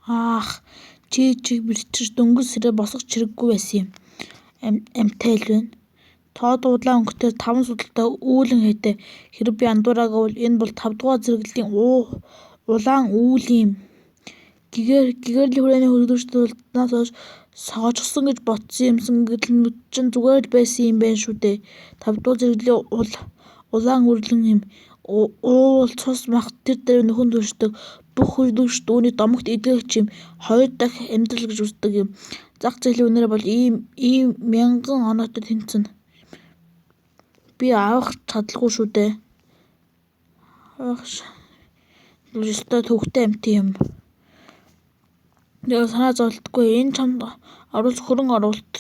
Аах чи бэрчж дөнгөж сэрээ босгох чирэггүй байсан юм. Амтай л байна. Тоод удаан өнгөтэй 5 судалтай үүлэн хэдэ. Хэрэг би андуураагаа бол энэ бол 5 дугаар зэрэглэлийн улаан үүл юм. Гэгэрлийн хүрээний хөргөдөрчд улднаас хойш согоочсон гэж бодсон юмсан гэдэл нүд чинь зүгээр л байсан юм байна шүү дээ. 5 дугаар зэрэглэлийн улаан үрлэн юм. Уул цус мах тэр дээр нөхөн төршдөг. Бүх хөргөдөрчд үүнийг домогт эдгэх юм. 2 дахь амьдрал гэж үздэг юм. Зах зээлийн үнээр бол ийм мянган оноотой тэнцэнэ. Би авах чадлагүй шүү дээ. Өстой төвхтэй амт юм. Яг санаа зовлтгүй энэ чамд оруулах хөрөн оруулалт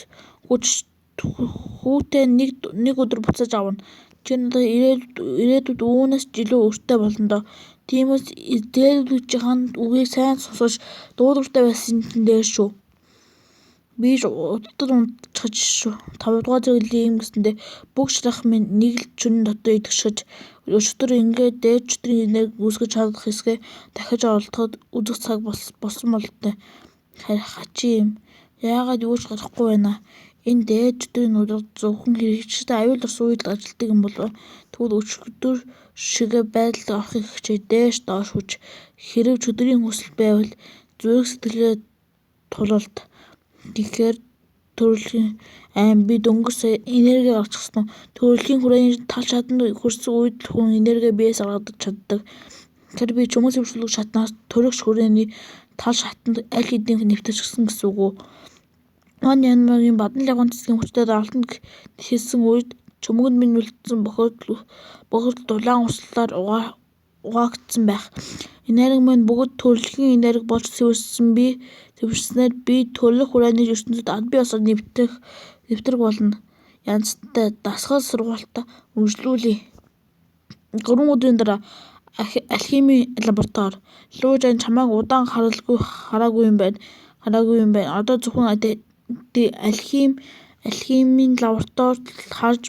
хүүтэй нэг өдөр буцааж авна. Чи надад ирээдүйд үүнээс ч илүү өртөө болно доо. Тиймээс дээдүүчийн үгийг сайн сонсож дуудвартай байсан чинь дээр шүү. Би ч удаа унтчихж шүү. 5 дугаар зэрэглэлийн юм гэсэндээ бүх шарах минь нэг л чүнэн дотор идэгшиж өчтөр ингээд дээд чөтрийн энерги үүсгэж чадах хэсгээ дахиж оролдоход үзэх цаг болсон болтой. Хачи юм. Яагаад юу ч гарахгүй байна. Энэ дээд чөтрийн өдөр зөвхөн хэрэгжтэй аюул ус үед ажилтдаг юм болов. Тэгвэл өчигдөр шигээ байдал авахыг хичээ дээш доош хүч хэрэг чөдрийн хүсэл байвал зүрх сэтгэлээ тулалд. Тэгэхээр төрөлхийн би дөнгөж сая энерги гаргачихсан. Төрөлхийн хүрээний тал шатанд хүрсэн үед хүн энерги биеэс гаргаж чаддаг. Тэгэхээр би чөмөс өвчлөг шатнаас төрөгч хүрээний тал шатанд аль хэдийн нэвтэрчихсэн гэсэн үг үү. Янмагийн бадан лавган цэцгийн хүчтэй даралтанд хэлсэн үед чөмгөнд минь үлдсэн бохирдол дулаан услаар угаагдсан байх. Энерги минь бүгд төрөлхийн энерги болж сэвэрснээр би төрөлх хүрээний ертөнцид аль бие осоод нэвтрэх болно. Янзтай дасгал сургуультай үргэлжлүүлье. 3 өдрийн дараа алхимийн лаборатори. Луужан чамайг удаан хараагүй юм байна. Одоо зөвхөн алхимийн лабораторид харж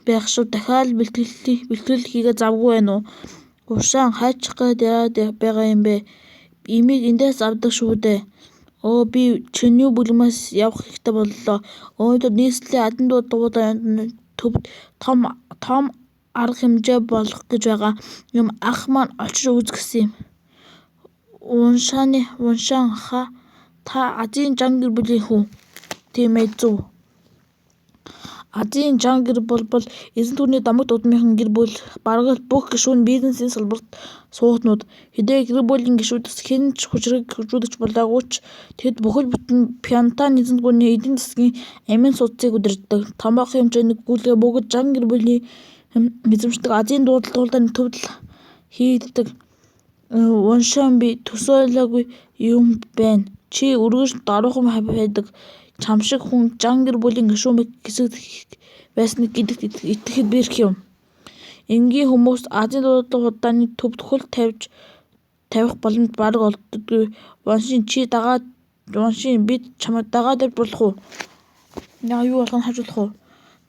байх шүү. Дахиад бэлтгэл хийгээ завгүй байна уу? Уршаан хайчих гээд яарад байгаа юм бэ? Имийг эндээс авдаг шүү дээ. Би чиний бүлмээс явах хэрэгтэй боллоо. Өнөөдөр нийслэлийн адан дуудлагын төвд том арга хэмжээ болох гэж байгаа юм ах маань очиж үзгэсэн юм. Уншаан ха та Азийн жан гэр бүлийн хүн. Тийм ээ зөв. Азийн жан гэр бүл эзэн түүний домогт удмынхан гэр бүл бараг л бүх гишүүн бизнесийн салбарт суугтнууд хэдий гэр бүлийн гишүүдээс хэн ч хүчрэг хөгжүүлж болоогүй ч тэд бүхэл бүтэн Пянтан эзэн гүрний эдийн засгийн амин судсыг удирддаг. Томоохон хэмжээний гүйлгээ бүгд жан гэр бүлийн эзэмшдэг Азийн дуудлагын төвд хийгддэг. Уншаан би төсөөлөөгүй юм байна. Чи үргэж даруухан байдаг. Чам шиг хүн жан гэр бүлийн гишүүн хэсэгт байсан гэдэгт итгэхэд бэрх юм. Энгийн хүмүүс Азийн дуудлага худлааны төвд хөл тавих боломж бараг олддоггүй. Уншин бид чамайг дагаад явж болох уу? Юу болгон хажуулах уу?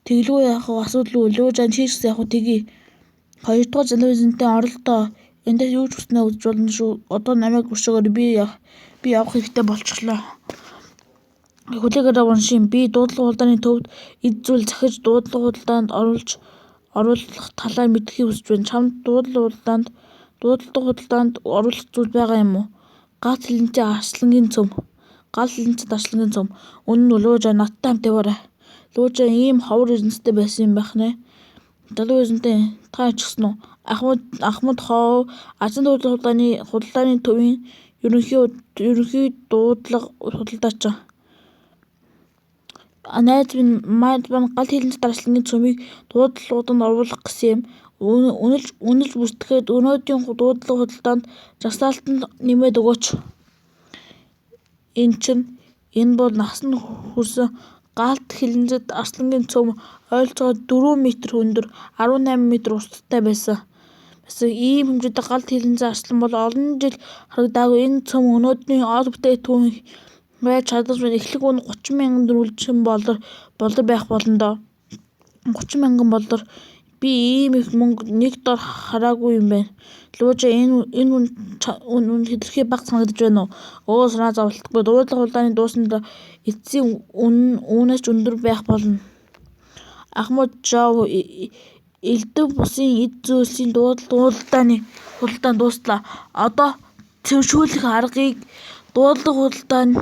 Тэглгүй яах вэ? Асуудалгүй. Луужан чи ч гэсэн яг тэгье. 2 дугаар телевизэнтэй оролдоо. Эндээс юу ч хүснээ үзэж болно шүү. Одоо намайг өшөөгөр би явах хэрэгтэй болчихлоо. Хүлээгээрээ уншин. Би дуудлага худлааны төвд эд зүйл захиж дуудлага худлаанд оруулах талаар мэдхийг хүсэж байна. Чамд дуудлага худлаанд оруулах зүйл байгаа юм уу? Галт хилэнцэн арслангийн цөм. Үнэн нь Луужан надтай хамт яваарай. Луужан ийм ховор эрдэнэтэй байсан юм байх нэ. Далуу эзэнтэй та ч гэсэн үү? Ахмад Хоо Азийн дуудлага худлааны төвийн ерөнхий дуудлага худалдаач. Найз минь галт хилэнцэн арслангийн цөмийг дуудлагууданд оруулах гэсэн юм. Үнэлж бүртгэхэд өнөөдрийн дуудлага худалдаанд жагсаалтанд нэмээд өгөөч. Энэ бол насан хүрсэн галт хилэнцэн арслангийн цөм ойролцоогоор 4 метр өндөр 18 метр урттай байсан. Ийм хэмжээтэй галт хилэнцэн арслан бол олон жил харагдаагүй. Энэ цөм өнөөдрийн ор бүтээгдэхүүн байж чадаж байна. Эхлэх үн 30,000 дөрвөлжин болор байх болно доо. 30,000 болор Би ийм их мөнгө нэг дор хараагүй юм байна. Луужа энэ үн хэтэрхий бага санагдаж байна уу? Санаа зовлтгүй. Дуудлага худлааны дуусанд эцсийн үүнээс ч өндөр байх болно. Ахмад Жав элдв бусын эд зүйлсийн худалдаанд дуслаа. Одоо цэвэршүүлэх аргыг дуудлага худалдаанд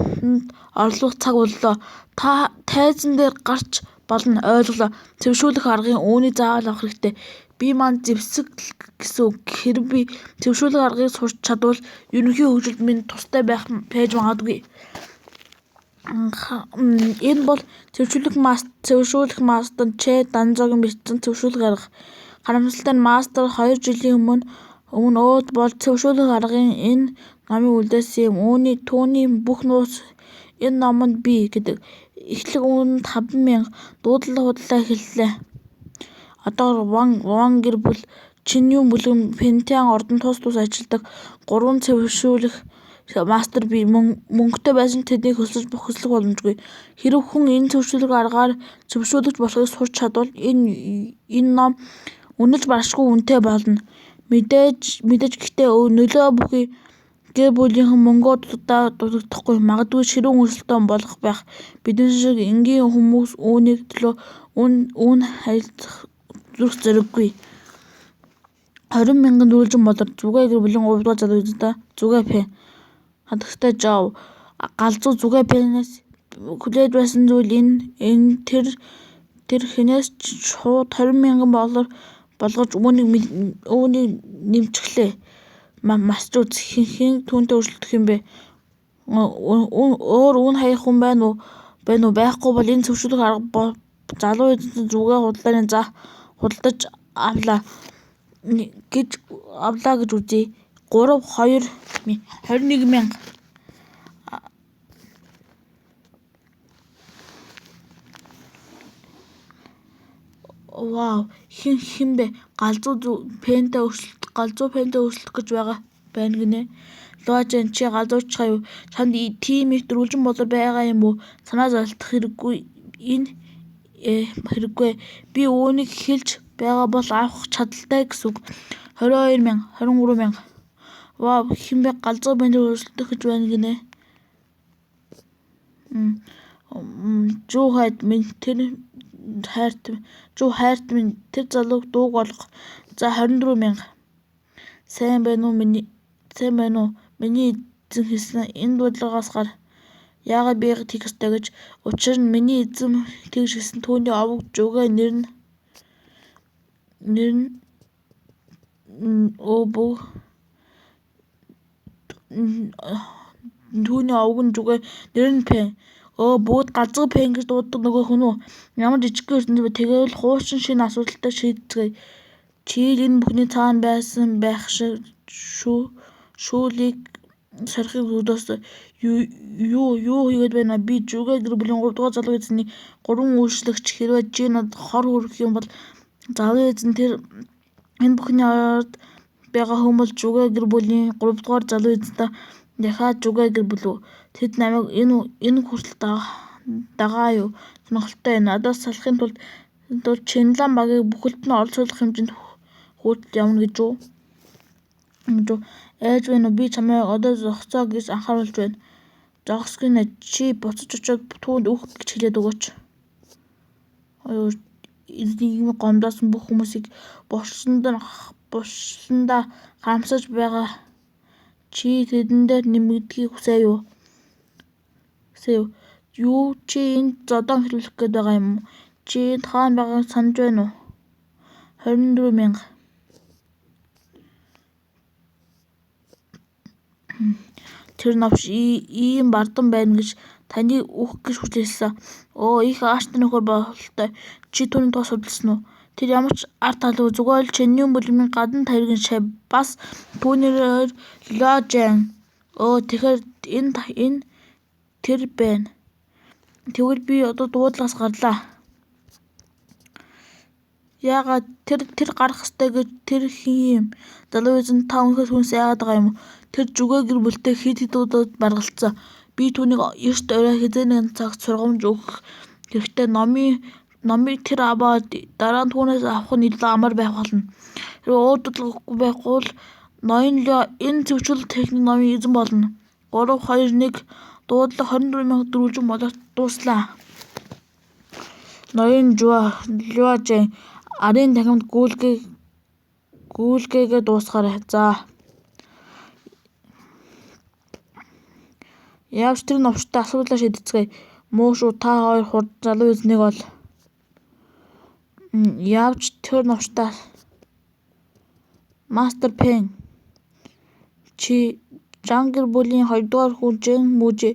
орлох цаг боллоо. Та тайзан дээр гарч болно ойлголоо. Цэвэршүүлэх аргын үүнийг заавал авах хэрэгтэй. Би маань зэвсэг гэсэн үг. Хэрэв би цэвэршүүлэх аргыг сурч чадвал ерөнхий хөгжилд минь тустай байж магадгүй. Энэ бол цэвэршүүлэх мастер Че Данзогийн бичсэн цэвэршүүлэх арга. Харамсалтай нь мастер 2 жилийн өмнө өөд бол цэвэршүүлэх аргын энэ номыг үлдээсэн юм. Түүний бүх нууц энэ номонд бий гэдэг. Эхлэх үүнд 5,000 дуудлага худлаа эхэллээ. Одоо Ван гэр бүл Чинью бүлэг Пентиан ордонд тус ажилладаг 3 цэвэршүүлэх мастер бий. Мөнгөтэй байсан тэднийг хөслөх боломжгүй. Хэрэв хүн энэ цэвэршүүлэх аргаар цэвэршүүлэгч болохыг сурч чадвал энэ ном үнэлж баршгүй үнэтэй болно. Мэдээж гэхдээ нөлөө бүхий гэр бүлийнхэн мөнгөө дутагдахгүй. Магадгүй ширүүн өрсөлдөөн болох байх. Бидний шиг энгийн хүмүүс үүнийг төлөө үн харилцах зүрх зэрэггүй. 20,000 дөрвөлжин болор зүгээ гэр бүлийн 3 дугаар залуучуудаа зүгээ пен хатагтай Жав галзуу зүгээ пенээс хүлээж байсан зүйл энэ тэр хэнээс шууд 20,000 болор болгож үүнийг нэмчихлээ. Масч үз хэн түүнтэй өрсөлдөх юм бэ? Өөр үн хаях хүн байна уу? Байхгүй бол энэ цэвэршүүлэх арга залуу эзэнтэй зүгээ худалдаж авлаа гэж үзье. 21,000. Вау, хэн бэ? Галзуу пентэй өрсөлдөх гэж байна гинэ. Луужа чи галзуучхаа юу? Чамд тийм их дөрвөлжин болор байгаа юм уу? Санаа зовлтох хэрэггүй. Би үүнийг хэлж байгаа бол авах чадaltaй гэсэн үг. 22,000, 23,000. Вау, хэн бэ? Галзуу пентэй өрсөлдөх гэж байна гинэ. Жүү хайрт минь тэр залууг дууг олго. За 24,000. Сайн байна уу? Миний эзэн хэлсэн энэ дуудлагаас гар. Яагаад би тэгэх ёстой гэж. Учир нь миний эзэн тэгж хэлсэн. Түүний овог зүгээ нэр нь түүний овог нь зүгээ нэр нь пен. Бүгд галзуу пен гэж дууддаг нөгөө хүн үү? Ямар жижигхэн ертөнц бэ? Тэгвэл хуучин шинэ асуудалтай шийдэцгээе. Чи л энэ бүхний цаана байсан байх шиг шүүлийг сорихыг төдөөс юу хийгээд байна? Би зүгээ гэр бүлийн 3 дугаар залуу эзний 3 үйлчлэгч. Хэрвээ чи надад хор хүрэх юм бол залуу эзэн тэр энэ бүхний орд байгаа хүн бол зүгээ гэр бүлийн 3 дугаар залуу эзэнтэй дахиад зүгээ гэр бүл үү? Тэд намайг энэ хүртэл дагаа юу? Сонирхолтой байна. Надаас салахын тулд Чинлан багийг бүхэлд нь олзуулах хэмжээнд хүртэл явна гэж үү? Ээж байна уу? Би чамайг одоо зогсоо гэж анхааруулж байна. Зогсгоно. Чи буцаж очоод түүнд үг гэж хэлээд өгөөч. Эзнийг гомдоосон бүх хүмүүсийг булшиндаа харамсаж байгаа. Чи тэдэн дээр нэмэгдэхийг хүсэе юу? Юу чи энд зодон хэлүүлэх гээд байгаа юм уу? Чи энд хаана байгааг санаж байна уу? 24,000. Тэр новш ийм бардан байна гэж таныг өөх гэж хүсэлсэн. Их ааштай нөхөр бололтой. Чи түүний тоос судалсан уу? Тэр ямар ч арт талгүй зүгээр л Чинью бүлгийн гадна таригын шав. Бас түүнээр Луужан. Тэгэхээр энэ тэр байна. Тэгвэл би одоо дуудлагаас гарлаа. Яагаад тэр гарах ёстой гэж тэр хин юм? Залуу эзэн та өнөхөр хүнс яагаад байгаа юм? Тэр зүгээ гэр бүлтэй хэд удаад баргалцсан. Би түүнийг эрт орой хэзээ нэгэн цагт сургамж өгөх хэрэгтэй. Номын номыг тэр аваад дараа нь түүнээс авах нь илүү амар байх болно. Хэрвээ уурлахгүй байхгүй бол ноён Лео энэ зөвшөөрөл техник номыг эзэн болно. 3 2 1 дуудлага 24,000 дөрвөлжин болоод дууслаа. Ноён Лео Жэн арын танхимд гүйлгээгээ дуусгаарай. За. Явж тэр новчтой асуудлаа шийдэцгээе. Муу шүү, та хоёр хурд залуу эзнийг бол. Явж тэр новчтой Мастер Пен чи Жангэр бүлийн 2-р хүн Жэн Мүжи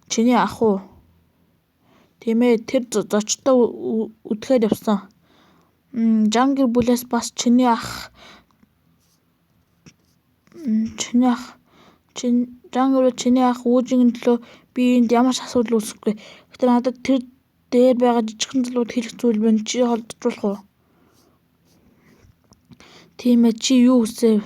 чиний ах уу? Тийм ээ, тэр зочтой үдэхээр явсан. Жангэр бүлээс бас чиний ах Үжигийн төлөө би энд ямар ч асуудал үүсэхгүй. Гэхдээ надад тэр дээр байгаа жижигхэн залууд хэлэх зүйл байна. Чи холдчихвол уу? Тийм ээ, чи юу хүсэв?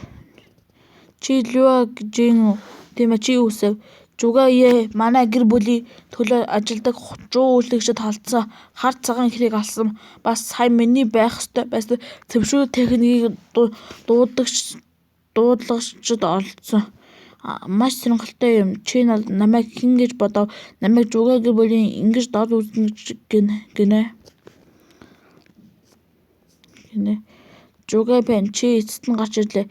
Чи Лео Жэн үү? Тийм ээ, чи юу хүсэв? Жугае манай гэр бүлийн төлөө ажилдаг жуу үйлдэгчид халдсан хар цагаан ихрийг алсан. Бас сая миний байх ёстой байсан зөвшөөрөл техникийг дуудлагчид олдсон. Маш сонирхолтой юм. Чи намайг хэн гэж бодов? Намайг Жугае гэр бүлийн ингэж дод үзнэ гинэ. Жугае Пен чи эцэст нь гарч ирлээ.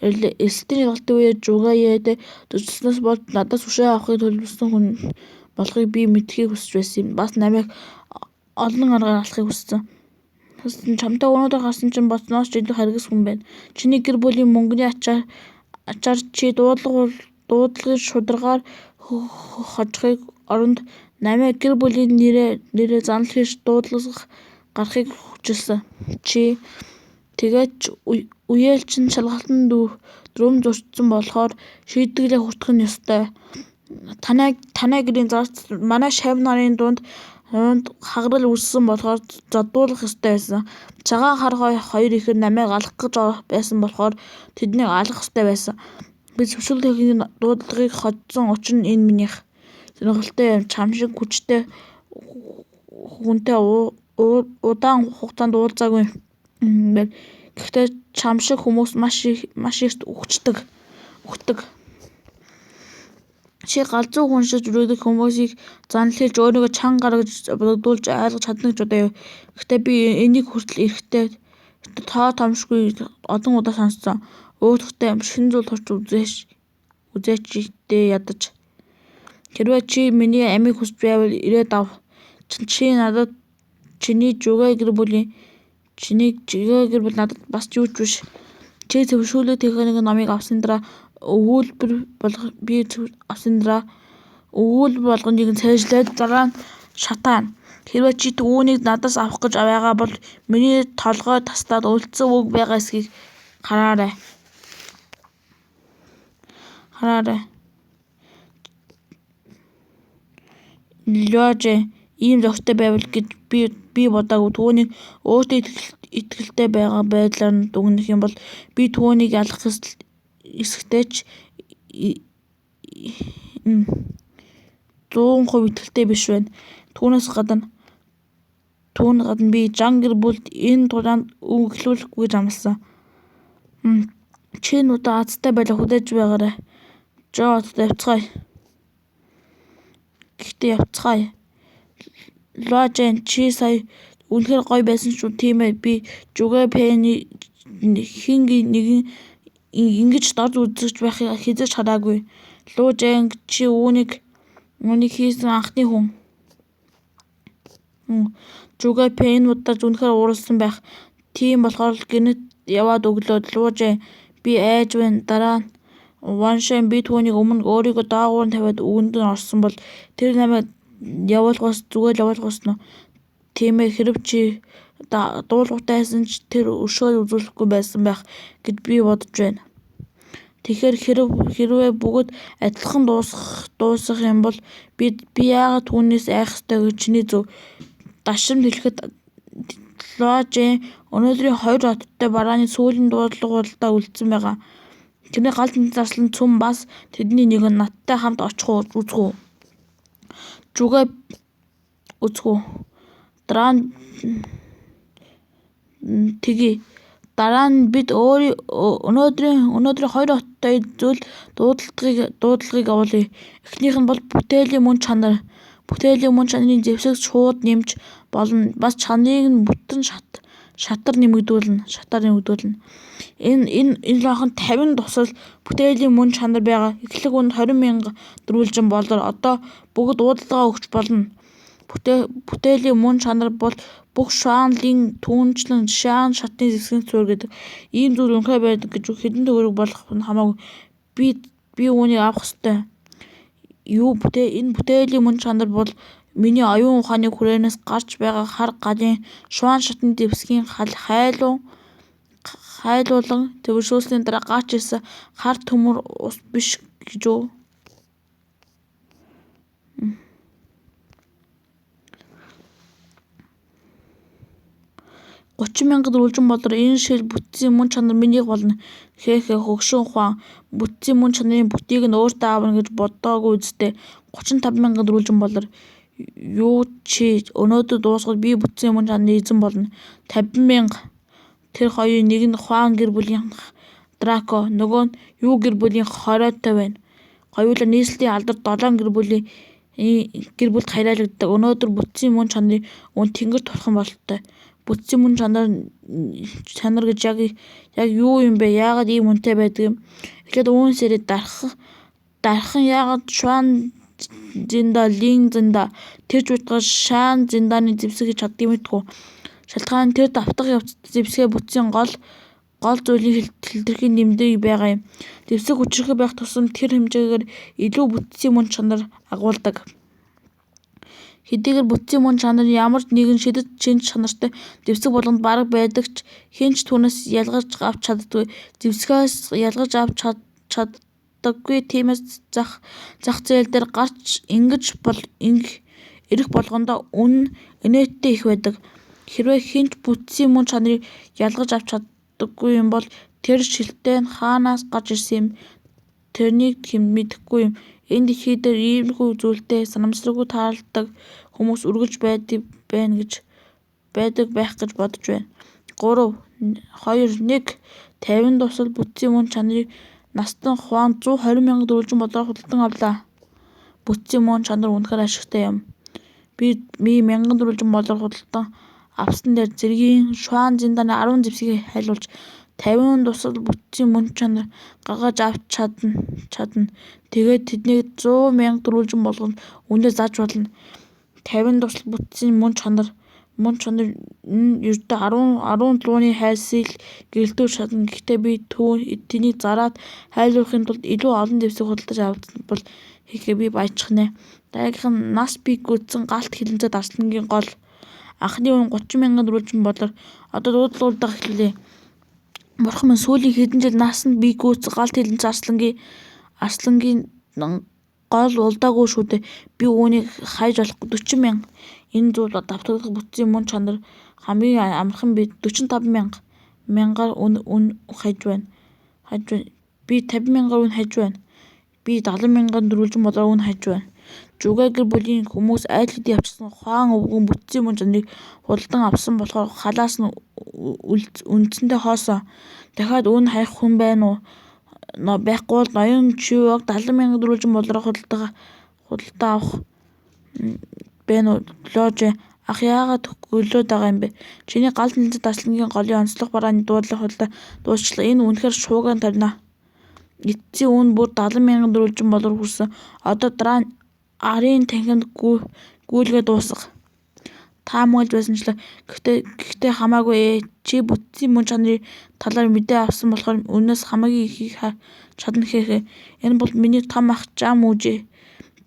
Эсэлтийн шалгалтын үеэр Жугаед төсөлснөөс болж надаас өшөө авахыг төлөвлөсөн хүн болохыг би мэдхийг хүсэж байсан юм. Бас намайг олон аргаар алахыг хүссэн. Чамтай өнөөдөр гарсан чинь боцноос ч илүү харгас хүн байна. Чиний гэр бүлийн мөнгөний ачаар чи дуудлагын шударгаар хожихыг оронд намайг гэр бүлийн нэрээ занал хийж дуудлагаас гарахыг хүчилсэн. Чи тэгээд үеэлчин шалгалтанд дүрм зурчсан болохоор шийдвэрлээ хүртэх нь ёстой. Танай гэрийн зарц манай шавь нарын дунд хагарал үүссэн болохоор задуулах ёстой байсан. Цагаан хар хоёр ихэр намайг алах гэж байсан болохоор тэднийг алах ёстой байсан. Би зөвшөөрөл техникийн дуудлагыг хоцсон учир нь энэ минийх. Сонирхолтой юм. Чам шиг хүчтэй хүнтэй удаан хугацаанд уулзаагүй байна. Гэхдээ чам шиг хүмүүс маш их үхдэг. Чи галзуу хүн шиг жүрэгдэх хүмүүсийг занал хийж өөрийгөө чанга гаргаж бодогдуулж ойлгож чадна гэж бодоё. Гэхдээ би энийг хүртэл эрэхтэй тоо томшгүй олон удаа сонссон. Өөдөгтэй шинэ зүйл турч үзээч дээ ядаж. Хэрвээ чи миний амийг хүсч байвал ирээд ав. Чи надад чиний Жугае гэр бүл надад бас юу ч биш. Чи зөвшөөрлөө техникийн номыг авсны дараа өгүүлбэр болгоныг цээжлээд дараа нь шатаана. Хэрвээ чи түүнийг надаас авах гэж байгаа бол миний толгой таслаад үлдсэн үг байгаа эсэхийг хараарай. Лео Жэн ийм зохистой байвал гэж би бодоогүй. Түүнийг өөртөө итгэлтэй байгаа байдлаар нь дүгнэх юм бол би түүнийг ялах эсэхтэй ч 100% итгэлтэй биш байна. Түүнээс гадна би Жан гэр бүлд энэ тураанд үг эхлүүлэхгүй гэж амласан. Чи нүдэ азтай байлаа хүлээж байгаарай. Явцгаая. Лео Жэн чи сая үнэхээр гоё байсан шүү. Тийм ээ, би Жугае Пэний хин нэгэн ингэж дод үзэж байхыг хэзээ ч хараагүй. Лео Жэн чи үүнийг хийсэн анхны хүн. Жугае Пэн удаж үнэхээр ууралсан байх. Тийм болохоор гэнэт яваад өглөө. Лео Жэн би айж байна. Дараа нь Ваншэн би түүнийг өмнө өөрийгөө доогуур тавиад үгэнд нь орсон бол тэр намайг зүгээр явуулгаас нь. Тийм ээ, хэрв чи дуулууртай байсан ч тэр өшөө үзүүлэхгүй байсан байх гэж би бодож байна. Тэгэхээр хэрвээ бүгд адилхан дуусах юм бол би яагаад түүнээс айх ёстой гэж чиний зөв. Дашрамд хэлэхэд Лео Жэн өнөөдрийн 2 хоттой барааны сүүлийн дуудлагуудаа үлдсэн байгаа. Тэрний галт заслан цөм бас тэдний нэг нь надтай хамт очих үзэх үү? үзэхүү. Дараа нь дараа нь бид өнөөдрийн 2 хоттой зүйл дуудлагыг авуулъя. Эхнийх нь бол бүтээлийн мөн чанар. Бүтээлийн мөн чанарын зэвсэг шууд нэмж болно. Бас чанарыг нь бүтэн шатаар нэмэгдүүлнэ. Энэ лохон 50 тусал бүтээлийн мөн чанар байгаа. Эхлэх үнд 20,000 дөрвөлжин болор одоо бүгд уудалгаа өгч болно. Бүтээлийн мөн чанар бол бүх шуанлын түүнчлэн шаан шатны зэвсгийн суурь гэдэг. Ийм зүйл үнэхээр байдаг гэж хэдэн төгрөг болох нь хамаагүй. Би үүнийг авах ёстой. Энэ бүтээлийн мөн чанар бол миний оюун ухааны хүрээнээс гарч байгаа хар галын шуан шатны зэвсгийн хайлуулан төвшүүлсний дараа гарч ирсэн хар төмөр ус биш гэж үү? 30,000 дөрвөлжин болор энэ шил бүтцийн мөн чанар минийх болно. Хөгшин ухаан бүтцийн мөн чанарын бүтийг нь өөртөө аавна гэж бодоогүй үсттэй. 35,000 дөрвөлжин болор юу чи өнөөдөр дуусгаад би бүтцийн мөн чанарын эзэн болно. 50,000 тэр хоёрын нэг нь Хуан гэр бүлийн Драко, нөгөө нь юу гэр бүлийн Хоройтой байна. Хоёулаа нийслэлийн алдарт 7 гэр бүлд хаяалагддаг. Өнөөдөр бүтцийн мөн чанарын өн тэнгэр турхан бололтой. Бүтцийн мөн чанар гэж яг юу юм бэ? Яагаад ийм үнэтэй байдаг юм? Эхлээд үүн сэрээ дархан яагаад шуан зинда лин зинда тэрч утгаар шаан зиндааны зэвсэг гэж чаддаг юм гэдэггүй. Шалтгаан нь тэр давтах явц зэвсгээ бүтцийн гол зүйлийн хэлтэрхий нэмдэг байгаа юм. Зэвсэг хүчирхэг байх тусам тэр хэмжээгээр илүү бүтцийн мөн чанар агуулдаг. Хэдийгээр бүтцийн мөн чанар ямар нэгэн шидэт шинж чанартай зэвсэг болгонд бараг байдаг ч хэн ч түүнээс ялгаж авч чаддаггүй. Зэвсгээс ялгаж авч чаддаггүй. Тиймээс зах зээл дээр гарч ирэх болгондоо үнэ инээдтэй их байдаг. Хэрвээ хэн ч бүтцийн мөн чанарыг ялгаж авч чаддаггүй юм бол тэр шилтэй нь хаанаас гарч ирсэн юм? Тэрнийг мэдэхгүй юм. Энэ дэлхий дээр иймэрхүү зүйлтэй санамсаргүй тааралдаг хүмүүс үргэлж байдаг байх гэж бодож байна. 3, 2, 1 50 тусал бүтцийн мөн чанарыг настан Хуан 120,000 дөрвөлжин болоор худалдан авлаа. Бүтцийн мөн чанар үнэхээр ашигтай юм. Би 1000 дөрвөлжин болоор худалдан авсан дээр зэргийн шуан зиндааны 10 зэвсгийг хайлуулж 50 тусал бүтцийн мөн чанар гаргаж авч чадна. Тэгээд тэднийг 100,000 дөрвөлжин болгонд үнээр зааж болно. 50 тусал бүтцийн мөн чанар нь ердөө 10 лууны хайсыг гэрэлтүүлж чадна. Гэхдээ би тэнийг зараад хайлуулахын тулд илүү олон зэвсэг худалдаж авсан бол хийхээ би баяжчих нэ. Дараагийнх нь нас бий гүйцсэн галт хилэнцээ дарслангийн гол. Анхны үн 30,000 дөрвөлжин болоор одоо дуудлагуудаа эхлүүлье. Бурхан минь сүүлийн хэдэн жил насанд бий гүйцсэн галт хилэнцээ арслангийн гол улдаагүй шүү дээ. Би үүнийг хайж болохгүй. 40,000 энэ зүйл давтагдах бүтцийн мөн чанар хамгийн амархан би 45,000-аар үн хайж байна. Би 50,000-аар үн хайж байна. Би 70,000 дөрвөлжин болоор үн хайж байна. Жуга гэр бүлийн хүмүүс аль хэдийн явчихсан Хуан өвгөн бүтцийн мөн чанарыг худалдан авсан болохоор халаас нь үндсэндээ хоосон. Дахиад үн хайх хүн байна уу? Байхгүй бол ноён чивэг 70,000 дөрвөлжин болоор худалдаа авах байна уу? Ложе ах яагаад гөлөөд байгаа юм бэ? Чиний галт хилэнцээ дарслангийн голын онцлог барааны дуудлага худалдаа дуусчлаа. Энэ үнэхээр шуугиан тарина. Эцсийн үн бүр 70,000 дөрвөлжин болоор хүрсэн. Одоо дараа нь арын танхимд гүйлгээ дуусга. Таамаглаж байсанчлаа. Гэхдээ хамаагүй чи бүтцийн мөн чанарын талаар мэдээ авсан болохоор үнээс хамаагүй ихийг чадна гэхээ. Энэ бол миний том ах Жам үжээ.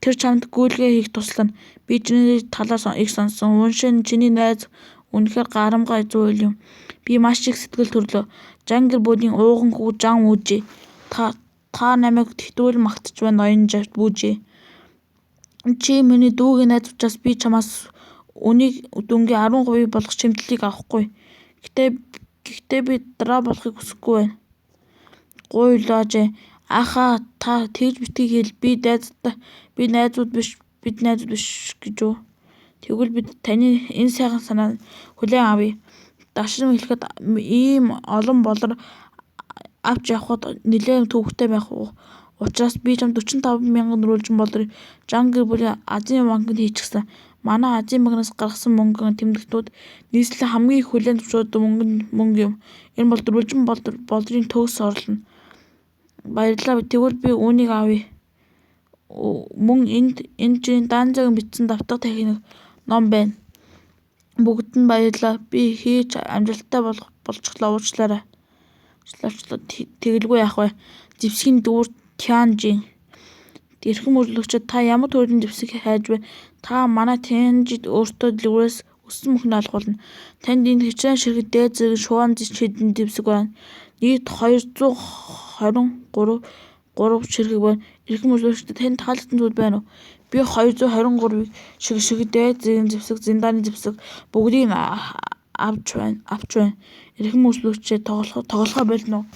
Тэр чамд гүйлгээ хийх туслана. Би чиний талаар их сонссон. Уншин чиний найз үнэхээр гарамгай зүйл юм. Би маш их сэтгэл төрлөө. Жан гэр бүлийн ууган хүү Жан үжээ. Та намайг тэтгэвэл магтаж байна ноён бүжээ. Чи миний дүүгийн найз учраас би чамаас үнийг дүнгийн 10% болох чимтлийг авахгүй. Гэхдээ би дараа болохыг хүсэхгүй байна. Гуй ложе. Ахаа та тэгж битгий хэл. Бид найзууд биш гэж үү? Тэгвэл бид таны энэ сайхан санааг хүлээн авъя. Дашин хэлэхэд ийм олон болор авч явахад нэлээд төвөгтэй байх учраас би чамд 45,000 рүүлжин болор Жан гэр бүлийн Азийн банкнд хийчихсэн. Манай Азийн банкнаас гаргасан мөнгөн тэмдэгтүүд нийслэлийн хамгийн их хүлээн зөвшөөрдөг мөнгө юм. Энэ бол рүүлжин болрын төгс орлоо. Баярлалаа. Тэгвэл би үүнийг авъя. Мөн энд чинь Данзагийн бичсэн давтах техник ном байна. Бүгд нь баярлалаа. Би хийж амжилттай болчихлоо. Уучлаарай. Тэгэлгүй яах вэ? Зэвсгийн дүүр Тянжин. Эрхэм үйлчлэгчид та ямар төрлийн зэвсэг хайж вэ? Та манай Тянжид өөртөө дэлгүүрээс өссөн мөхний алах болно. Танд энэ хичээн ширхэг дээд зэрэг шуван шидэн зэвсэг байна. Нийт 223 ширхэг байна. Эрхэм үйлчлэгчид танд таалагдсан зүйл байна уу? Би 223-ыг ширхэг дээд зэрэг зэвсэг, зиндааны зэвсэг бүгдийг авч байна. Эрхэм үйлчлэгчид тоглохоо болно уу?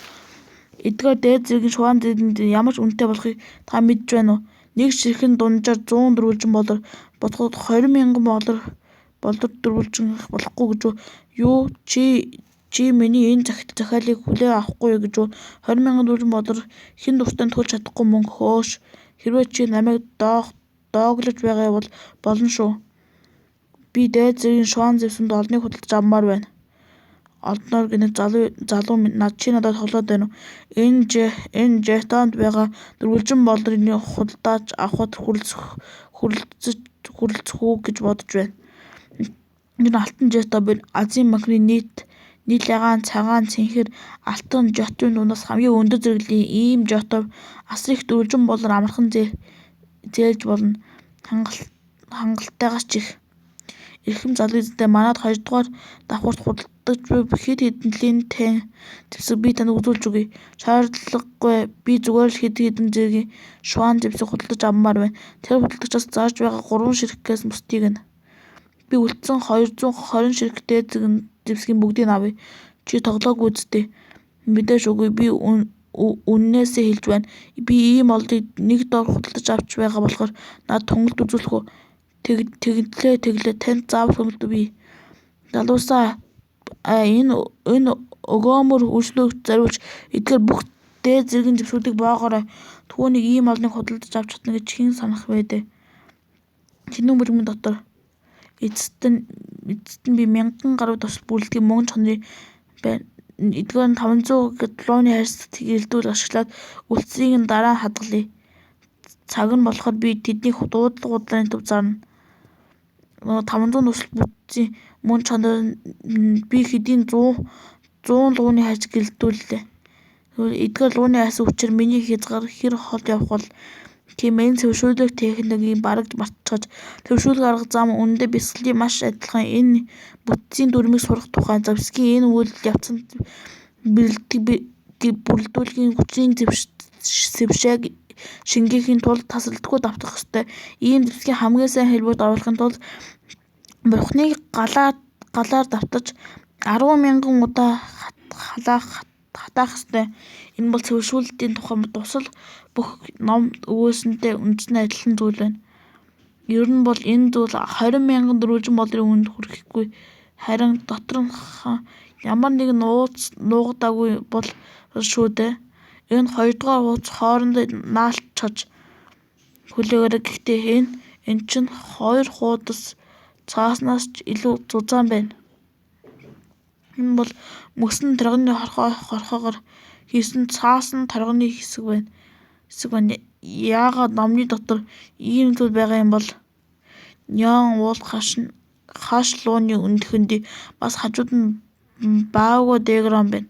Эдгээр дээд зэргийн шуван зэдэнд ямар ч үнэтэй болохыг та мэдж байна уу? Нэг ширхэг дунджаар 100 дөрвөлжин болор бодоход 20,000 болор дөрвөлжин болохгүй гэж юу? Чи миний энэ захиалгыг хүлээн авахгүй юу гэж юу? 20,000 дөрвөлжин болор хэн дуртай төлж чадахгүй мөнгө хөөш. Хэрвээ чи намайг дооглож байгаа бол болно шүү. Би дээд зэргийн шуван зэвсэнд олныг худалдаж авмаар байна. Олдноор гэнэ залуу чи надад тоглоод байна уу? Энэ жетонд байгаа дөрвөлжин болрыг худалдаж авахд хүрэлцэх үү гэж бодож байна. Энэ алтан жето байна. Азийн банкны нийт лагаан, цагаан, цэнхэр, алтан жетоны дундаас хамгийн өндөр зэрэглэлийн ийм жето асар их дөрвөлжин болор амархан зээлж болно. Хангалтайгаас чих. Эрхэм залуу эзэнтэй манайд 2-р давхурт худалдаж буй хэд хэдэн зэвсэг би танд үзүүлж өгье. Шаардлагагүй. Би зүгээр л хэд хэдэн зэргийн шуван зэвсэг худалдаж авмаар байна. Тэр худалдагчаас зааж байгаа 3 ширхгээс бусдыг нь. Би үлдсэн 220 ширхэг дээд зэвсгийн бүгдийг авъя. Чи тоглоогүй үсттэй. Мэдээж үгүй. Би үннээсээ хэлж байна. Би ийм олдыг нэг доор худалдаж авч байгаа болохоор над тунгалд үзүүлэх үү? Тэглээ. Танд заавал хөнгөлт бий. Залуусаа энэ өгөөмөр үйлчлэгч зориулж эдгээр бүх дээд зэргийн зэвсгүүдийг боогоорой. Түүнийг ийм олныг худалдаж авч чадна гэж хэн санах вэ дээ? Чиний мөрмөн дотор эцэст нь би 1000 гаруй тосол бүрэлдэхүүн мөнгө чанарын байна. Эдгээр нь 500 гэд лууны хайрцагт эрэлдүүл ашиглаад үлдсийг нь дараа хадгалъя. Цаг нь болохоор би тэднийг дуудлага төв зарна. 500 тосол бүтцийн мөн чанар би хэдийн 100 лууны хайрцаг эрэлдүүллээ. Эдгээр лууны хайрцаг хүчээр миний хязгаар хэр хол явах бол тийм энэ зөвшөөрлөг техникийг бараг мартчихаж зөвшөөрөл арга зам үнэндээ бясалгын маш адилхан энэ бүтцийн дүрмийг сурах тухай зэвсгийн энэ үйл явцанд бүрэлдэхүүн хүчний зэвшээг шингээхийн тулд тасралтгүй давтах ёстой. Ийм зэвсгийн хамгийн сайн хэлбэрт оруулахын тулд бурхныг галаар давтаж 10,000 удаа хатаах ёстой. Энэ бол зөвшөөрлөлтийн тухай тусал бүх ном өгүүлсэнтэй үндсэн адилхан зүйл байна. Ер нь бол энэ зүйл 20,000 дөрвөлжин болрын үнэнд хүрэхгүй. Харин дотор нь ямар нэгэн нуугдаагүй бол шүү дээ. Энэ 2-р хуудас хоорондоо наалтчилж хүлээгээрэй. Гэхдээ энэ чинь 2 хуудас цааснаас ч илүү зузаан байна. Энэ бол мөсөн торгоны хорхоогоор хийсэн цаасан торгоны хэсэг байна. Яагаад номны дотор ийм зүйл байгаа юм бол Нён уул хаш лууны өндөнд бас хажууд нь Бааго Дэгрон байна.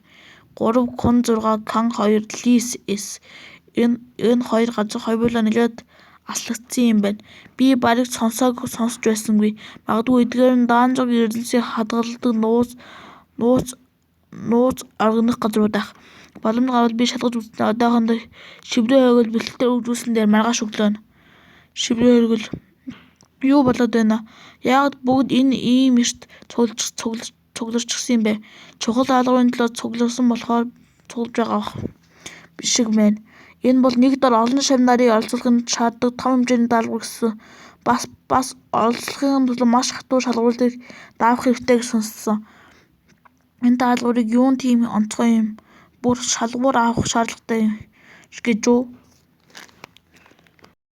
3 Кун 6 Кан 2 Лис С. Энэ хоёр газар хоёулаа нэлээд аслагдсан юм байна. Би барыг сонсож байсангүй. Магадгүй эдгээр нь Данзагийн эрдэнэсийг хадгалдаг нууц оргинох газрууд байх. Боломж гарвал би шалгаж үзнэ. Одоохондоо шиврээ хойгол бэлтгэлээр үржүүлсэн дээр маргааш өглөө. Шиврээ хойгол юу болоод байна? Яагаад бүгд энэ ийм эрт цугларчихсан юм бэ? Чухал даалгаврын төлөө цугларсан болохоор цуглаж байгаа шиг байна. Энэ бол нэг дор олон шавь нарыг оролцуулахын шаарддаг том хэмжээний даалгавар гэсэн бас олонлогын төлөө маш хатуу шалгуулыг даавах хэрэгтэй гэж сонссон. Энэ даалгаврыг юун тийм онцгой юм? Бүр шалгуур авах шаардлагатай гэж үү?